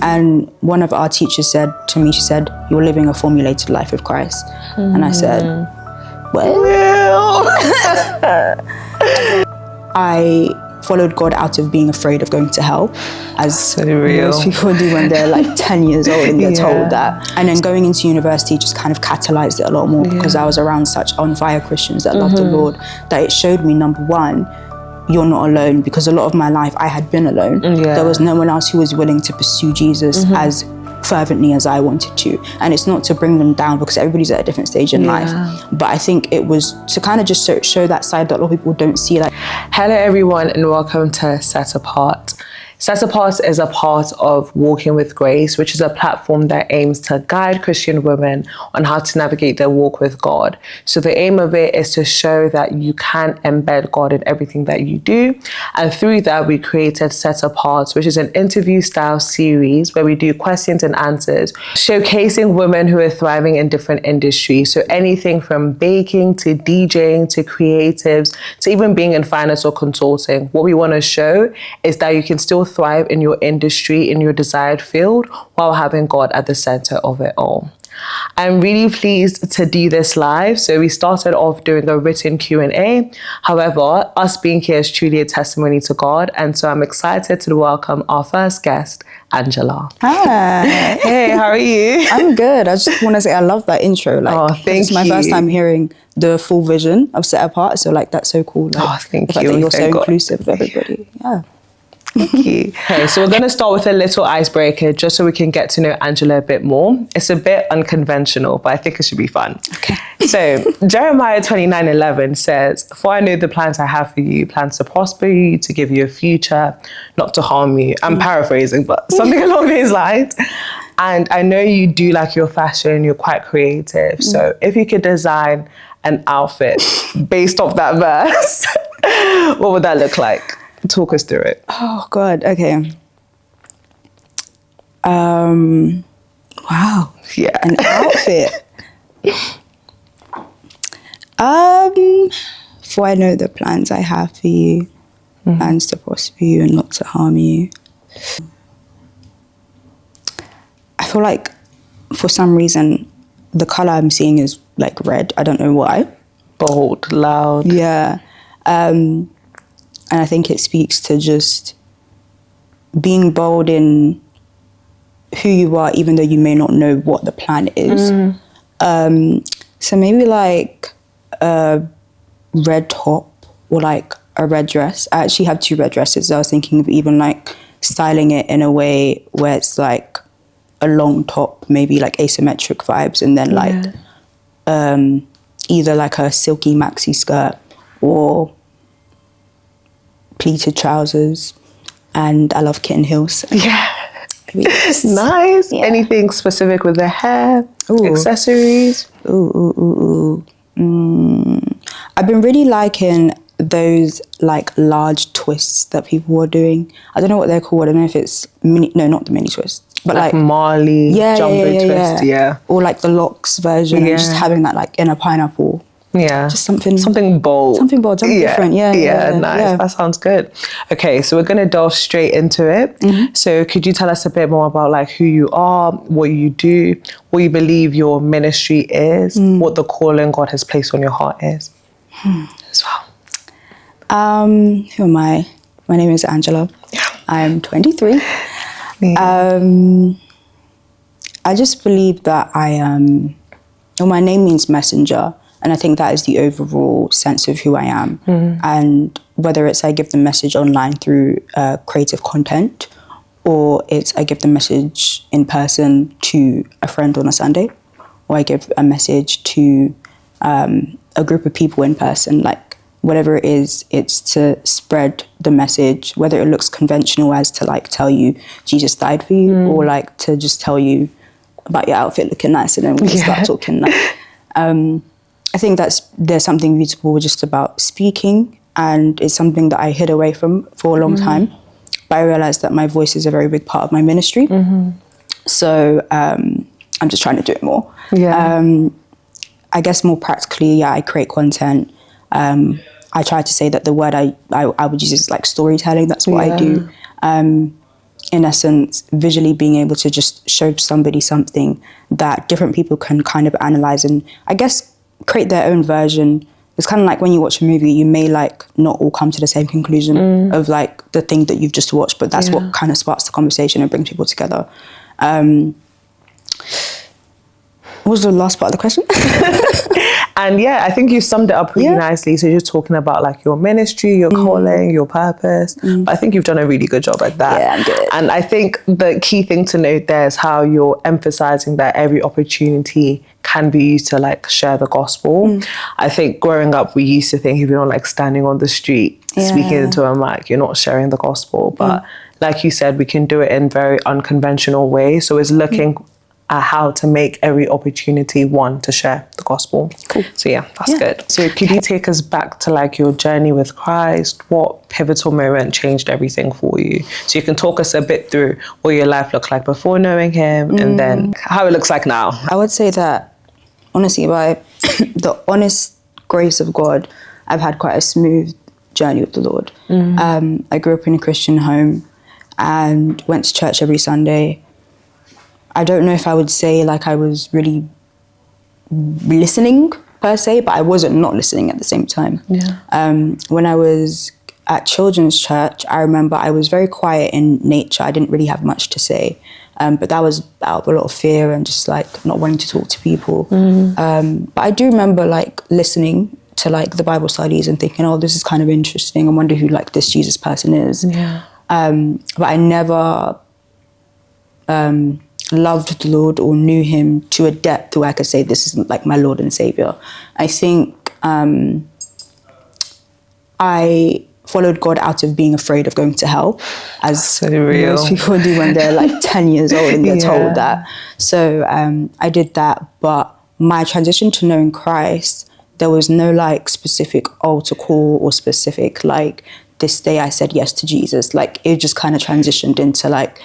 And one of our teachers said to me, she said, "You're living a formulated life with Christ." And I said, well, I followed God out of being afraid of going to hell, as most people do when they're like 10 years old and they're told that. And then going into university just kind of catalyzed it a lot more because I was around such on fire Christians that love the Lord, that it showed me, number one, you're not alone, because a lot of my life I had been alone. There was no one else who was willing to pursue Jesus as fervently as I wanted to. And it's not to bring them down, because everybody's at a different stage in life, but I think it was to kind of just show that side that a lot of people don't see. Like, hello everyone, and welcome to Set Apart. Set Apart is a part of Walking with Grace, which is a platform that aims to guide Christian women on how to navigate their walk with God. So the aim of it is to show that you can embed God in everything that you do. And through that, we created Set Apart, which is an interview style series where we do questions and answers, showcasing women who are thriving in different industries. So anything from baking to DJing to creatives to even being in finance or consulting. What we want to show is that you can still thrive in your industry, in your desired field, while having God at the center of it all. I'm really pleased to do this live. So we started off doing a written Q&A. However, us being here is truly a testimony to God. And so I'm excited to welcome our first guest, Angela. Hi. Hey, how are you? I'm good. I just want to say I love that intro. Like, thank you. It's my first time hearing the full vision of Set Apart. So like, that's so cool. Like, thank the fact you. that you're so inclusive of everybody. Yeah. Thank you. Okay, so we're going to start with a little icebreaker just so we can get to know Angela a bit more. It's a bit unconventional, but I think it should be fun. Okay. So Jeremiah 29:11 says, "For I know the plans I have for you, plans to prosper you, to give you a future, not to harm you." I'm paraphrasing, but something along these lines. And I know you do like your fashion, you're quite creative. So if you could design an outfit based off that verse, what would that look like? Talk us through it. Oh God. Okay. Wow. Yeah. An outfit. For I know the plans I have for you, plans to prosper you and not to harm you. I feel like for some reason the color I'm seeing is like red. I don't know why. Bold, loud. Yeah. And I think it speaks to just being bold in who you are, even though you may not know what the plan is. So maybe like a red top or like a red dress. I actually have 2 red dresses. I was thinking of even like styling it in a way where it's like a long top, maybe like asymmetric vibes, and then like either like a silky maxi skirt or pleated trousers, and I love kitten heels. Yeah. Nice. Yeah. Anything specific with the hair? Accessories? I've been really liking those like large twists that people are doing. I don't know what they're called. I don't know if it's not the mini twists, but like Marley, jumbo twist, or like the locks version, and just having that like in a pineapple. Yeah. Just something bold. Something bold, something different. Yeah, nice. Yeah. That sounds good. Okay, so we're going to delve straight into it. So could you tell us a bit more about like who you are, what you do, what you believe your ministry is, what the calling God has placed on your heart is as well? Who am I? My name is Angela. I'm 23. I just believe that my name means messenger. And I think that is the overall sense of who I am. And whether it's I give the message online through creative content, or it's I give the message in person to a friend on a Sunday, or I give a message to a group of people in person, like whatever it is, it's to spread the message, whether it looks conventional as to like tell you Jesus died for you, or like to just tell you about your outfit looking nice, and then we can start talking. Like, I think there's something beautiful just about speaking, and it's something that I hid away from for a long time. But I realized that my voice is a very big part of my ministry. So I'm just trying to do it more. I guess more practically, I create content. I try to say that the word I would use is like storytelling. That's what I do. in essence, visually being able to just show somebody something that different people can kind of analyze and I guess create their own version. It's kind of like when you watch a movie, you may like not all come to the same conclusion of like the thing that you've just watched, but that's what kind of sparks the conversation and brings people together. What was the last part of the question? And yeah, I think you summed it up really nicely. So you're talking about like your ministry, your calling, your purpose. But I think you've done a really good job at that. Yeah, I'm good. And I think the key thing to note there is how you're emphasizing that every opportunity can be used to like share the gospel. I think growing up, we used to think if you're not like standing on the street, speaking into a mic, you're not sharing the gospel. But like you said, we can do it in very unconventional ways. So it's looking at how to make every opportunity one to share the gospel. Cool. So yeah, that's good. So could you take us back to like your journey with Christ? What pivotal moment changed everything for you? So you can talk us a bit through what your life looked like before knowing him and then how it looks like now. I would say that honestly, by the honest grace of God, I've had quite a smooth journey with the Lord. I grew up in a Christian home and went to church every Sunday. I don't know if I would say like I was really listening per se, but I wasn't not listening at the same time. When I was at children's church, I remember I was very quiet in nature. I didn't really have much to say, but that was out of a lot of fear and just like not wanting to talk to people. But I do remember like listening to like the Bible studies and thinking, oh, this is kind of interesting. I wonder who like this Jesus person is. But I never loved the Lord or knew him to a depth where I could say this is like my Lord and Savior. I think I followed God out of being afraid of going to hell, as most people do when they're like 10 years old and they're told that. So I did that, but my transition to knowing Christ, there was no like specific altar call or specific like this day I said yes to Jesus. Like it just kind of transitioned into like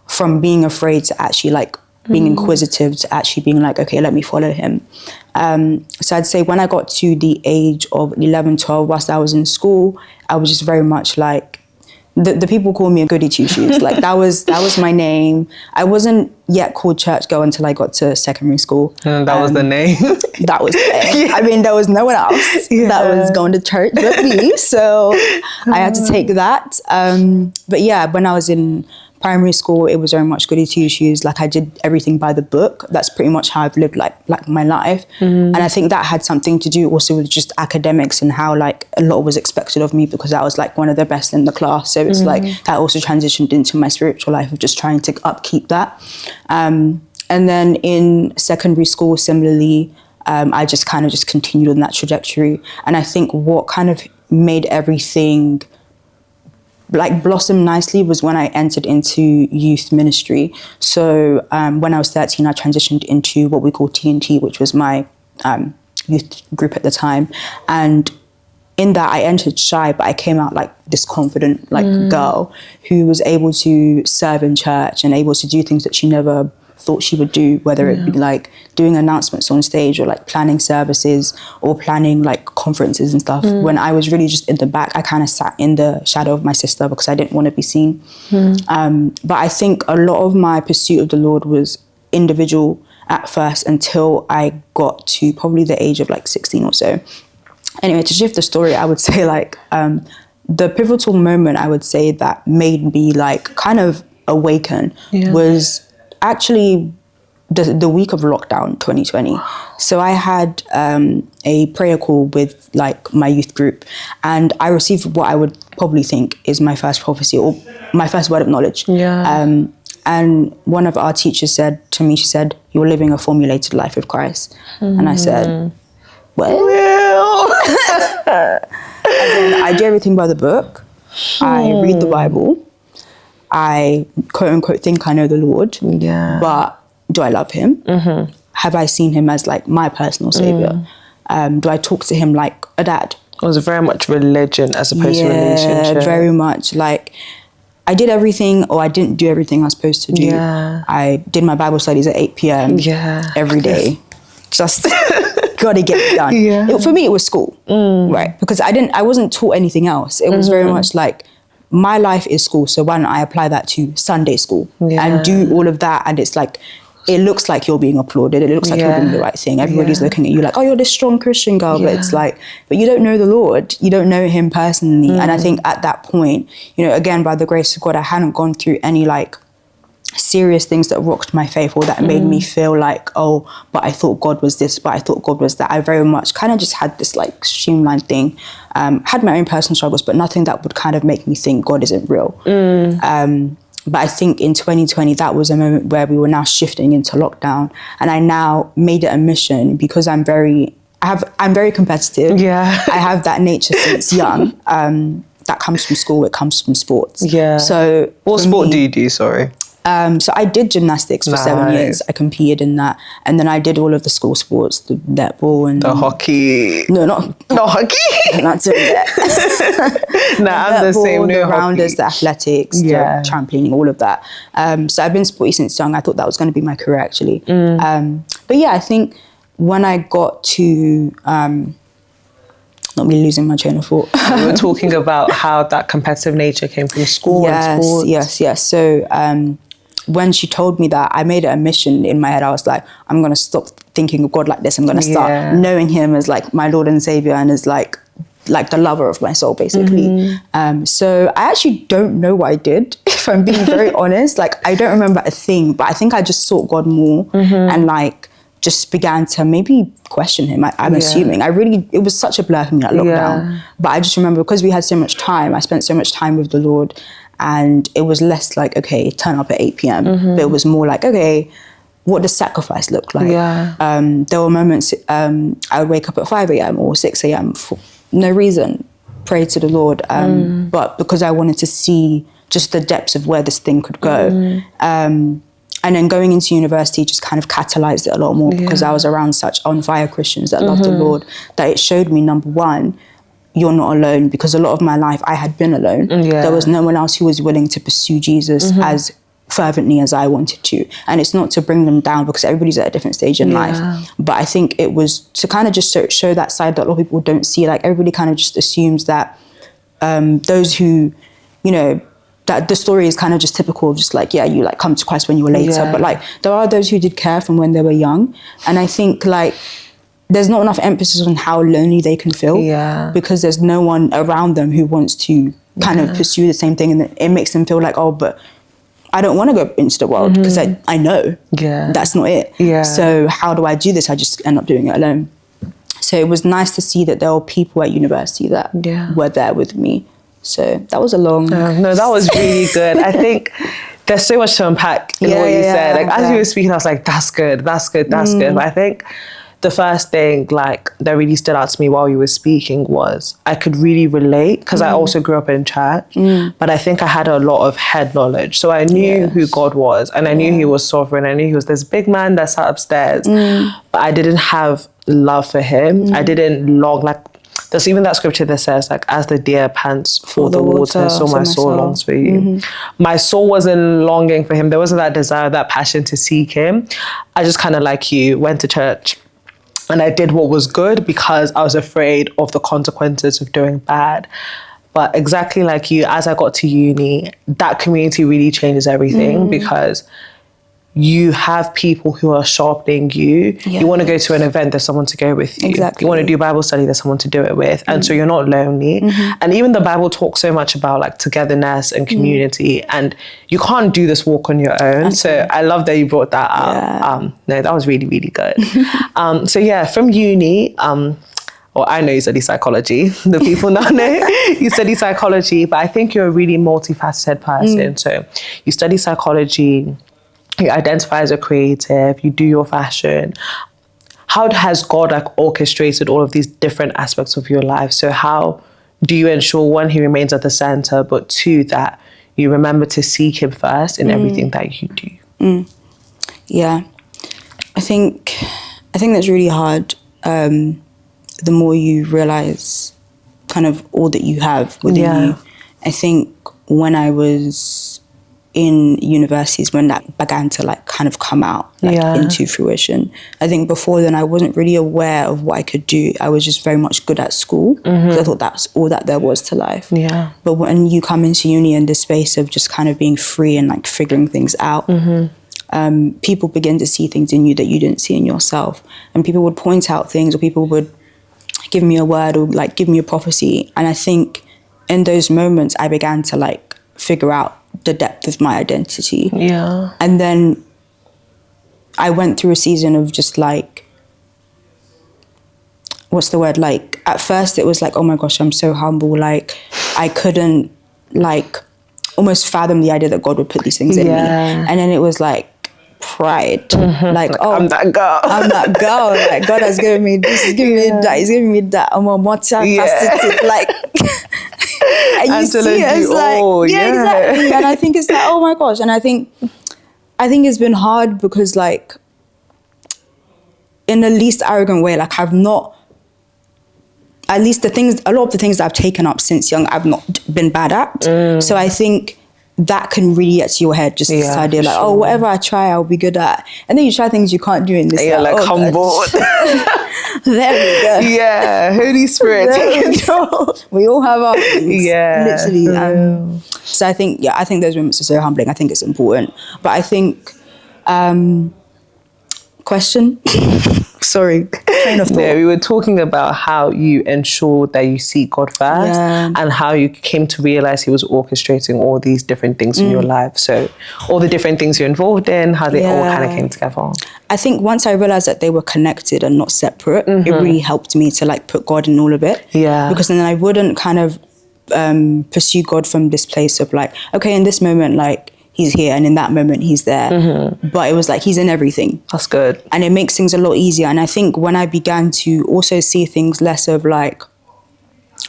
from being afraid to actually like being inquisitive to actually being like, okay, let me follow him. So I'd say when I got to the age of 11, 12, whilst I was in school, I was just very much like, the people call me a goody two-shoes. Like that was my name. I wasn't yet called church girl until I got to secondary school. That was the name. That was the name. I mean, there was no one else that was going to church but me. So I had to take that. But yeah, when I was in primary school, it was very much goody two-shoes. Like I did everything by the book. That's pretty much how I've lived like my life. And I think that had something to do also with just academics and how like a lot was expected of me because I was like one of the best in the class. So it's like that also transitioned into my spiritual life of just trying to upkeep that. And then in secondary school, similarly, I just kind of just continued on that trajectory. And I think what kind of made everything like blossom nicely was when I entered into youth ministry. So when I was 13, I transitioned into what we call TNT, which was my youth group at the time. And in that I entered shy, but I came out like this confident like girl who was able to serve in church and able to do things that she never thought she would do, whether it be like doing announcements on stage or like planning services or planning like conferences and stuff. When I was really just in the back, I kind of sat in the shadow of my sister because I didn't want to be seen. But I think a lot of my pursuit of the Lord was individual at first until I got to probably the age of like 16 or so. Anyway, to shift the story, I would say like the pivotal moment I would say that made me like kind of awaken was actually the week of lockdown 2020. So I had a prayer call with like my youth group and I received what I would probably think is my first prophecy or my first word of knowledge. And one of our teachers said to me, she said, "You're living a formulated life with Christ." And I said, well. I do everything by the book. I read the Bible. I quote unquote think I know the Lord. But do I love him? Have I seen him as like my personal savior? Do I talk to him like a dad? It was very much religion as opposed to relationship. Very much like I did everything or I didn't do everything I was supposed to do. I did my Bible studies at 8 p.m. every day. Just gotta get it done. For me, it was school, right? Because I wasn't taught anything else. It was very much like my life is school, so why don't I apply that to Sunday school and do all of that? And it's like, it looks like you're being applauded. It looks like you're doing the right thing. Everybody's looking at you like, oh, you're this strong Christian girl. But it's like, but you don't know the Lord. You don't know him personally. And I think at that point, you know, again, by the grace of God, I hadn't gone through any like serious things that rocked my faith or that made me feel like, oh, but I thought God was this, but I thought God was that. I very much kind of just had this like streamlined thing. Had my own personal struggles, but nothing that would kind of make me think God isn't real. But I think in 2020, that was a moment where we were now shifting into lockdown. And I now made it a mission because I'm very competitive. Yeah. I have that nature since young. That comes from school, it comes from sports. Yeah. So what sport do you do, sorry? So I did gymnastics for 7 years. I competed in that. And then I did all of the school sports, the netball and... The hockey. No, not hockey. Not doing that. I'm the same. The rounders, the athletics, the trampolining, all of that. So I've been sporty since young. I thought that was going to be my career, actually. But yeah, I think when I got to... not really losing my train of thought. We were talking about how that competitive nature came from school and sports. Yes. So when she told me that, I made it a mission in my head. I was like, I'm going to stop thinking of God like this. I'm going to start knowing him as like my Lord and Savior and as like the lover of my soul, basically. So I actually don't know what I did, if I'm being very honest. Like, I don't remember a thing, but I think I just sought God more and like just began to maybe question him. I'm assuming. It was such a blur for me, that lockdown. But I just remember because we had so much time, I spent so much time with the Lord, and it was less like, okay, turn up at 8 p.m. But it was more like, okay, what does sacrifice look like? There were moments I would wake up at 5 a.m. or 6 a.m. for no reason, pray to the Lord. But because I wanted to see just the depths of where this thing could go. And then going into university just kind of catalyzed it a lot more because I was around such on fire Christians that loved the Lord, that it showed me, number one, you're not alone, because a lot of my life I had been alone. There was no one else who was willing to pursue Jesus as fervently as I wanted to. And it's not to bring them down, because everybody's at a different stage in life. But I think it was to kind of just show that side that a lot of people don't see. Like, everybody kind of just assumes that those who, you know, that the story is kind of just typical of just like, you like come to Christ when you were later. But like, there are those who did care from when they were young. And I think like, there's not enough emphasis on how lonely they can feel because there's no one around them who wants to kind of pursue the same thing. And it makes them feel like, oh, but I don't want to go into the world because I know that's not it. So how do I do this? I just end up doing it alone. So it was nice to see that there were people at university that were there with me. So that was a long... no, that was really good. I think there's so much to unpack in what you said. Like, as you were speaking, I was like, that's good. But I think the first thing like that really stood out to me while you were speaking was I could really relate, because I also grew up in church, but I think I had a lot of head knowledge. So I knew who God was, and I knew he was sovereign. I knew he was this big man that sat upstairs, but I didn't have love for him. I didn't long, like, there's even that scripture that says, like, as the deer pants for the water, so my soul longs for you. My soul wasn't longing for him. There wasn't that desire, that passion to seek him. I just kind of, like you, went to church and I did what was good because I was afraid of the consequences of doing bad. But exactly like you, as I got to uni, that community really changes everything because you have people who are sharpening you. You want to go to an event, there's someone to go with you. You want to do Bible study, there's someone to do it with. And so you're not lonely. And even the Bible talks so much about like togetherness and community, and you can't do this walk on your own. So I love that you brought that up. No, that was really, really good. So yeah, from uni, well, I know you study psychology. The people now know you study psychology, but I think you're a really multifaceted person. So you study psychology, you identify as a creative, you do your fashion. How has God like orchestrated all of these different aspects of your life? So how do you ensure, one, he remains at the center, but two, that you remember to seek him first in everything that you do? Yeah, I think that's really hard. The more you realize kind of all that you have within you. I think when I was in universities when that began to like kind of come out into fruition. I think before then I wasn't really aware of what I could do. I was just very much good at school because I thought that's all that there was to life. Yeah. But when you come into uni in this space of just kind of being free and like figuring things out, people begin to see things in you that you didn't see in yourself. And people would point out things, or people would give me a word or like give me a prophecy. And I think in those moments I began to like figure out the depth of my identity. Yeah. And then I went through a season of just like, what's the word? Like at first it was like, oh my gosh, I'm so humble. Like I couldn't like almost fathom the idea that God would put these things in me. And then it was like pride. Like, oh, I'm that girl. I'm that girl. Like God has given me this, he's giving me that, he's giving me that. I'm a multifaceted, like and you see it as like, exactly. And I think it's like, oh my gosh. And I think it's been hard because like in the least arrogant way, like I've not, at least a lot of the things that I've taken up since young, I've not been bad at. So I think that can really get to your head, just this idea like, oh, whatever I try, I'll be good at. And then you try things you can't do in this. You're like, humble. There we go. Yeah, Holy Spirit, take control. We all have our things. Yeah. Literally. So I think those moments are so humbling. I think it's important. But I think, question? Sorry, train of thought. Yeah, we were talking about how you ensured that you seek God first and how you came to realize he was orchestrating all these different things in your life. So all the different things you're involved in, how they all kind of came together. I think once I realized that they were connected and not separate, it really helped me to like put God in all of it. Yeah. Because then I wouldn't kind of pursue God from this place of like, okay, in this moment, like, he's here, and in that moment he's there. But it was like he's in everything. That's good. And it makes things a lot easier. And I think when I began to also see things less of like,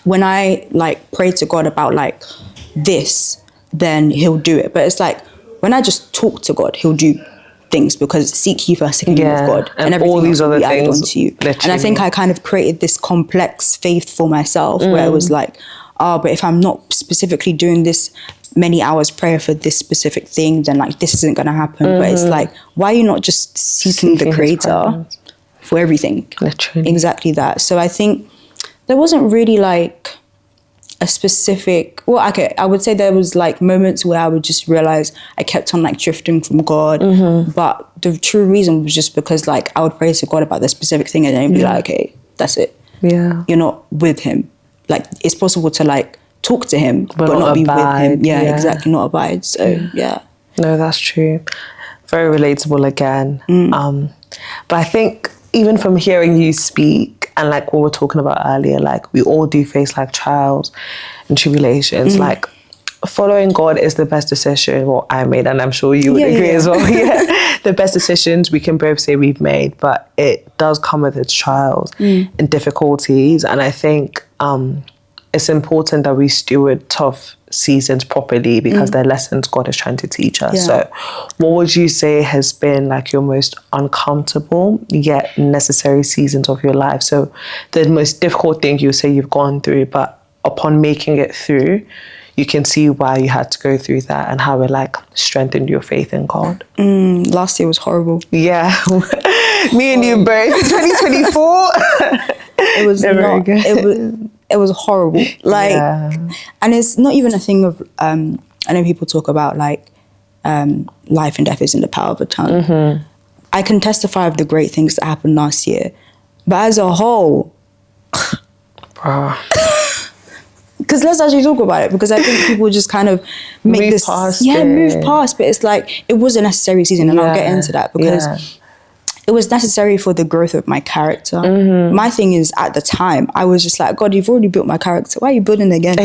when I like pray to God about like this, then he'll do it. But it's like when I just talk to God, he'll do things, because seek ye first the kingdom of God, and everything all these other things onto you. Literally. And I think I kind of created this complex faith for myself where it was like, but if I'm not specifically doing this many hours prayer for this specific thing, then like this isn't going to happen. But it's like, why are you not just seeking the creator for everything? Literally. Exactly that. So I think there wasn't really like a specific, I would say there was like moments where I would just realize I kept on like drifting from God. But the true reason was just because like I would pray to God about the specific thing and then he'd be like, okay, that's it. Yeah. You're not with him. Like it's possible to like talk to him, but not be with him. Yeah, exactly, not abide. So, yeah. No, that's true. Very relatable again. But I think even from hearing you speak and like what we were talking about earlier, like we all do face like trials and tribulations. Like following God is the best decision I made, and I'm sure you would agree as well. The best decisions we can both say we've made, but it does come with its trials and difficulties. And I think it's important that we steward tough seasons properly because they're lessons God is trying to teach us. So what would you say has been like your most uncomfortable yet necessary seasons of your life? So the most difficult thing you say you've gone through, but upon making it through, you can see why you had to go through that and how it like strengthened your faith in God. Last year was horrible. Yeah. Me and you both. 2024. It was not good. It was horrible. Like, and it's not even a thing of, I know people talk about like life and death is in the power of the tongue. I can testify of the great things that happened last year, but as a whole, because let's actually talk about it, because I think people just kind of make move past, but it's like, it was a necessary season, and I'll get into that because it was necessary for the growth of my character. My thing is, at the time, I was just like, God, you've already built my character. Why are you building again?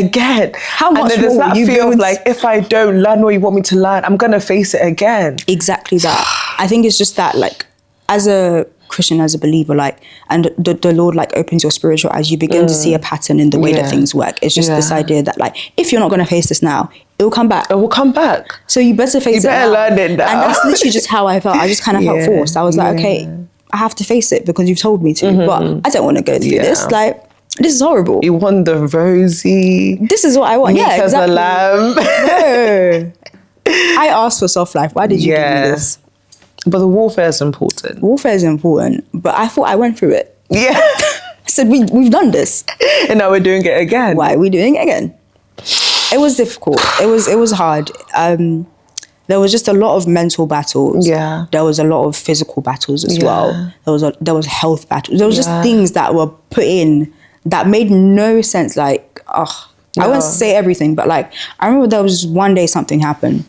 How much and more? There's that feel of like, if I don't learn what you want me to learn, I'm going to face it again. Exactly that. I think it's just that, like, as a Christian, as a believer, like, and the Lord like opens your spiritual eyes, you begin to see a pattern in the way that things work. It's just this idea that like, if you're not going to face this now, it will come back. It will come back. So you better face it. You better learn it now. And that's literally just how I felt. I just kind of felt forced. I was like, okay, I have to face it because you've told me to, but I don't want to go through this. Like, this is horrible. You want the rosy. This is what I want. As a lamb. No. I asked for soft life. Why did you give me this? But the warfare is important. Warfare is important, but I thought I went through it. Yeah. I said, we've done this. And now we're doing it again. Why are we doing it again? It was difficult. It was hard. There was just a lot of mental battles. Yeah. There was a lot of physical battles as well. There was health battles. There was just things that were put in that made no sense. Like, I won't say everything, but like, I remember there was one day something happened,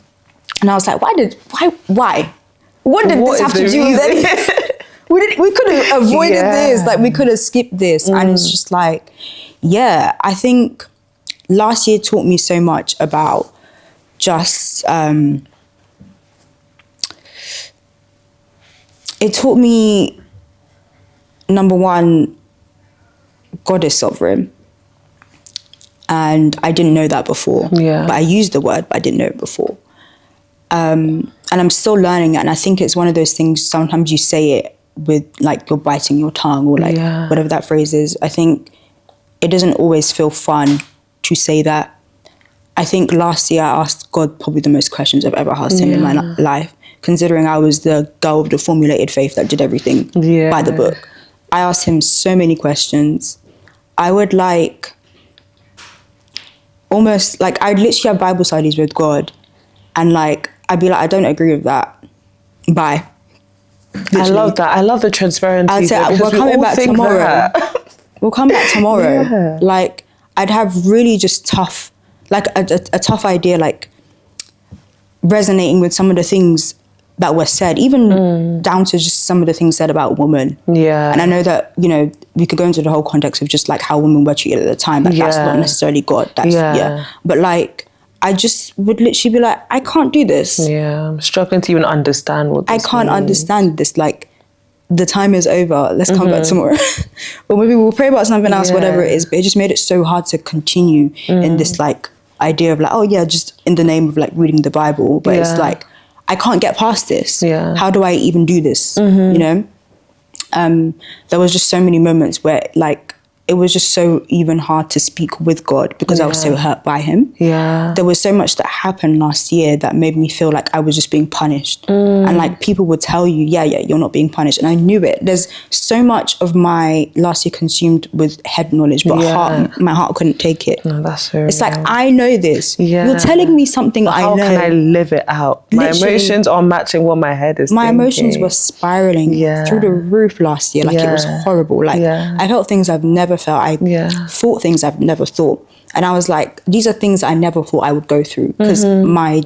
and I was like, why? What did this have to do with anything? We could have avoided this. Like, we could have skipped this. And it's just like, I think last year taught me so much about just, it taught me, number one, God is sovereign. And I didn't know that before. Yeah. But I used the word, but I didn't know it before. And I'm still learning it. And I think it's one of those things, sometimes you say it with like you're biting your tongue or like whatever that phrase is. I think it doesn't always feel fun to say that. I think last year I asked God probably the most questions I've ever asked him in my life, considering I was the girl with the formulated faith that did everything by the book. I asked him so many questions. I would like, almost like, I'd literally have Bible studies with God, and like, I'd be like, I don't agree with that. Bye. Literally. I love that. I love the transparency. I'd say, we're coming back tomorrow. We'll come back tomorrow. Yeah. Like, I'd have really just tough, like a tough idea, like resonating with some of the things that were said, even down to just some of the things said about women. Yeah. And I know that, you know, we could go into the whole context of just like how women were treated at the time. Like, that's not necessarily God. That's, But like, I just would literally be like, I can't do this. Yeah, I'm struggling to even understand what this I can't means. understand this. Like, the time is over. Let's come back tomorrow. Or maybe we'll pray about something else, whatever it is. But it just made it so hard to continue in this like idea of like, oh yeah, just in the name of like reading the Bible. But it's like, I can't get past this. Yeah. How do I even do this? You know? There was just so many moments where like, it was just so even hard to speak with God because I was so hurt by him. Yeah. There was so much that happened last year that made me feel like I was just being punished. And like, people would tell you, you're not being punished. And I knew it. There's so much of my last year consumed with head knowledge, but my heart couldn't take it. No, that's so It's like, I know this. You're telling me something I know. How can I live it out? My emotions are matching what my head is My thinking. Emotions were spiraling through the roof last year. Like, it was horrible. Like, I felt things I've never felt. I thought things I've never thought. And I was like, these are things I never thought I would go through. Because my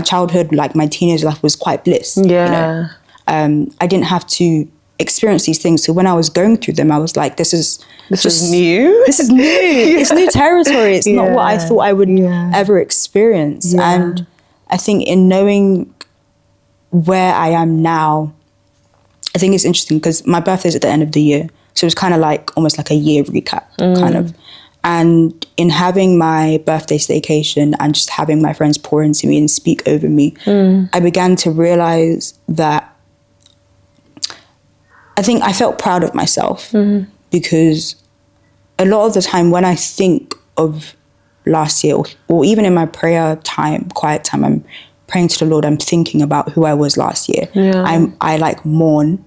childhood, like my teenage life was quite bliss. Yeah. You know? I didn't have to experience these things. So when I was going through them, I was like, this is new. This is new. It's new territory. It's not what I thought I would ever experience. And I think in knowing where I am now, I think it's interesting because my birthday's at the end of the year. So it was kind of like almost like a year recap, kind of. And in having my birthday staycation and just having my friends pour into me and speak over me, I began to realize that I think I felt proud of myself because a lot of the time when I think of last year or even in my prayer time, quiet time, I'm praying to the Lord, I'm thinking about who I was last year. Yeah. I like mourn.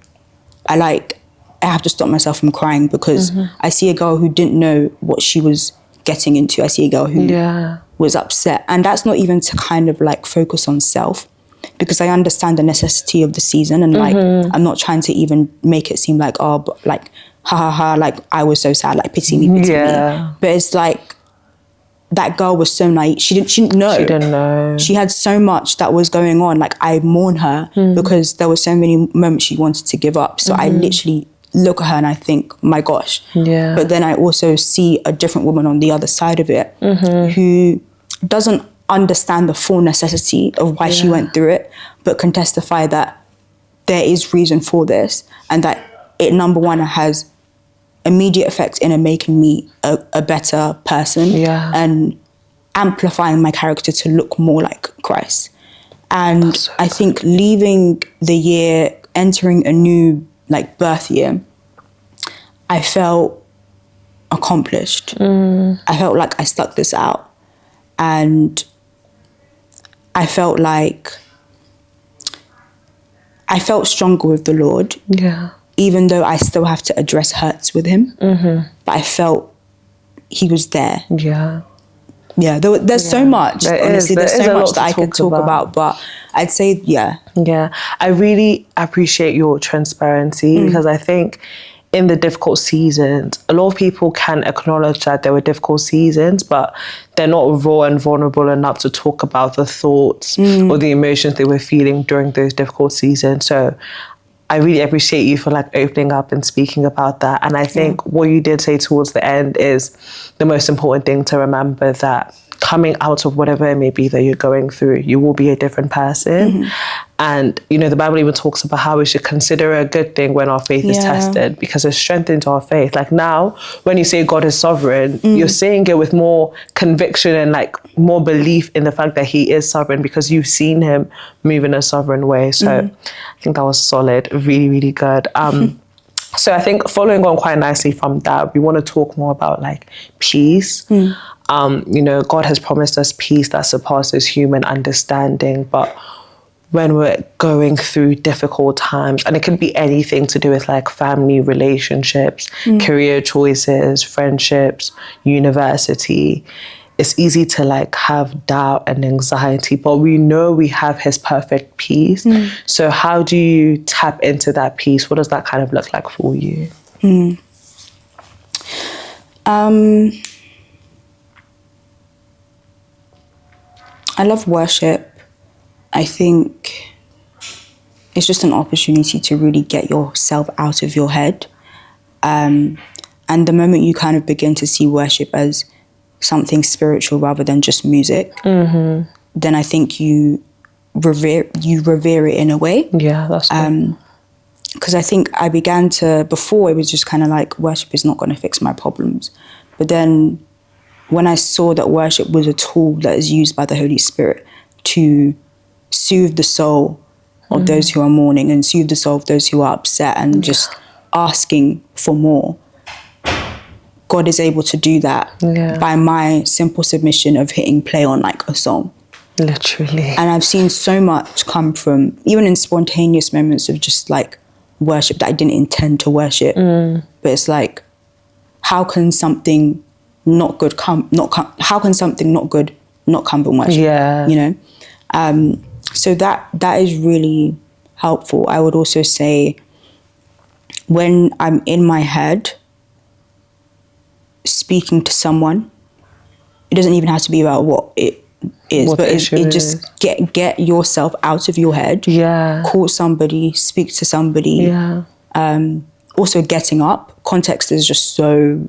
I have to stop myself from crying because I see a girl who didn't know what she was getting into. I see a girl who was upset. And that's not even to kind of like focus on self because I understand the necessity of the season and like, I'm not trying to even make it seem like, oh, but like, like I was so sad, like pity me. But it's like, that girl was so naive. She didn't know. She didn't know. She had so much that was going on. Like, I mourn her because there were so many moments she wanted to give up. So I literally look at her and I think, my gosh. Yeah. But then I also see a different woman on the other side of it who doesn't understand the full necessity of why she went through it, but can testify that there is reason for this and that it, number one, has immediate effect in making me a better person and amplifying my character to look more like Christ. And so I think leaving the year, entering a new like birth year, I felt accomplished. I felt like I stuck this out. And I felt like I felt stronger with the Lord. Yeah. Even though I still have to address hurts with him. But I felt he was there. Yeah. Yeah, there's so much. Honestly, there's so much that I could talk about. But I'd say, yeah. Yeah. I really appreciate your transparency because I think in the difficult seasons, a lot of people can acknowledge that there were difficult seasons, but they're not raw and vulnerable enough to talk about the thoughts or the emotions they were feeling during those difficult seasons. So I really appreciate you for like opening up and speaking about that. And I think what you did say towards the end is the most important thing to remember, that coming out of whatever it may be that you're going through, you will be a different person. And, you know, the Bible even talks about how we should consider a good thing when our faith is tested, because it strengthens our faith. Like now, when you say God is sovereign, you're saying it with more conviction and like more belief in the fact that he is sovereign because you've seen him move in a sovereign way. So I think that was solid, really, really good. So I think following on quite nicely from that, we want to talk more about like peace. You know, God has promised us peace that surpasses human understanding, but when we're going through difficult times, and it could be anything to do with like family relationships, career choices, friendships, university, it's easy to like have doubt and anxiety, but we know we have his perfect peace. So how do you tap into that peace? What does that kind of look like for you? I love worship. I think it's just an opportunity to really get yourself out of your head. And the moment you kind of begin to see worship as something spiritual rather than just music, then I think you revere it in a way. Yeah, that's good. Because I think I began to, before it was just kind of like, worship is not going to fix my problems. But then when I saw that worship was a tool that is used by the Holy Spirit to soothe the soul of those who are mourning and soothe the soul of those who are upset and just asking for more, God is able to do that by my simple submission of hitting play on like a song. Literally. And I've seen so much come from, even in spontaneous moments of just like worship that I didn't intend to worship. But it's like, how can something not good how can something not good not come from worship? Yeah. You know? So that is really helpful. I would also say when I'm in my head speaking to someone, it doesn't even have to be about what it is, but it just get yourself out of your head. Yeah. Call somebody, speak to somebody. Yeah. Also getting up. Context is just so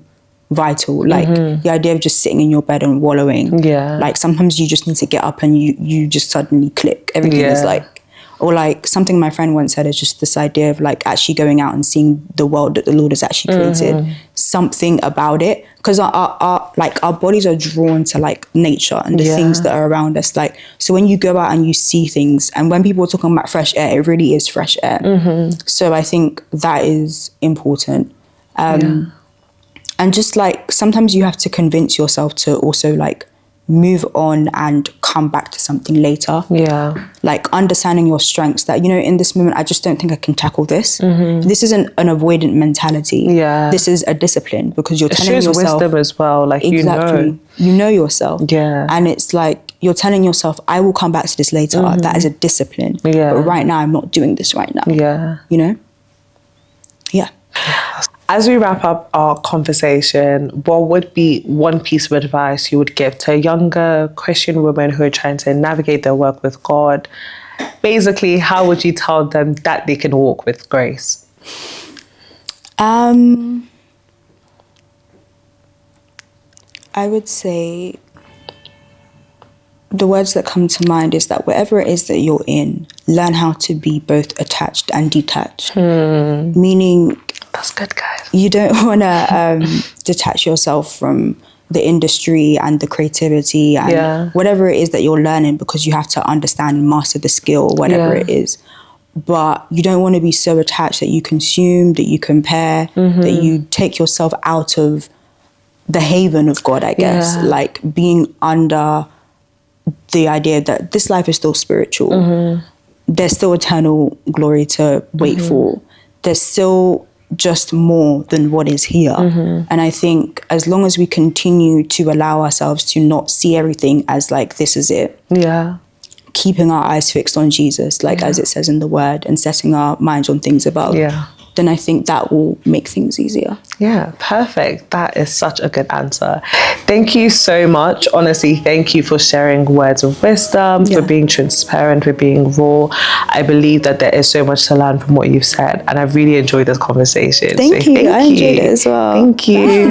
vital. Like the idea of just sitting in your bed and wallowing. Yeah. Like sometimes you just need to get up and you just suddenly click. Everything is like, or like something my friend once said is just this idea of like actually going out and seeing the world that the Lord has actually created. Something about it. Because our bodies are drawn to like nature and the things that are around us. Like, so when you go out and you see things, and when people are talking about fresh air, it really is fresh air. So I think that is important. And just like, sometimes you have to convince yourself to also like move on and come back to something later. Yeah. Like understanding your strengths, that, you know, in this moment, I just don't think I can tackle this. This isn't an avoidant mentality. Yeah. This is a discipline, because you're telling yourself. It shows wisdom as well. Like, exactly. You know yourself. Yeah. And it's like, you're telling yourself, I will come back to this later. That is a discipline. Yeah. But right now, I'm not doing this right now. Yeah. You know? Yeah. As we wrap up our conversation, what would be one piece of advice you would give to younger Christian women who are trying to navigate their work with God? Basically, how would you tell them that they can walk with grace? I would say the words that come to mind is that wherever it is that you're in, learn how to be both attached and detached. Meaning, that's good, guys. You don't want to detach yourself from the industry and the creativity and whatever it is that you're learning, because you have to understand and master the skill, whatever it is. But you don't want to be so attached that you consume, that you compare, that you take yourself out of the haven of God, I guess. Like being under the idea that this life is still spiritual. There's still eternal glory to wait for. There's still just more than what is here. And I think as long as we continue to allow ourselves to not see everything as like, this is it. Yeah. Keeping our eyes fixed on Jesus, like as it says in the word, and setting our minds on things above. Yeah. Then I think that will make things easier. Yeah, perfect. That is such a good answer. Thank you so much. Honestly, thank you for sharing words of wisdom, for being transparent, for being raw. I believe that there is so much to learn from what you've said, and I've really enjoyed this conversation. Thank you. I enjoyed it as well. Thank you.